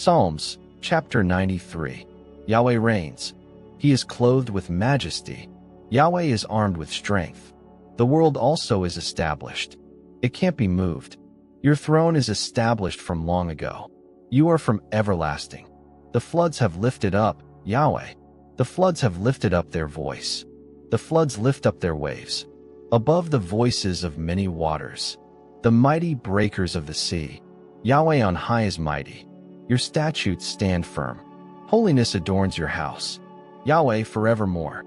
Psalms, chapter 93. Yahweh reigns. He is clothed with majesty. Yahweh is armed with strength. The world also is established. It can't be moved. Your throne is established from long ago. You are from everlasting. The floods have lifted up, Yahweh. The floods have lifted up their voice. The floods lift up their waves. Above the voices of many waters. The mighty breakers of the sea. Yahweh on high is mighty. Your statutes stand firm. Holiness adorns your house. Yahweh forevermore.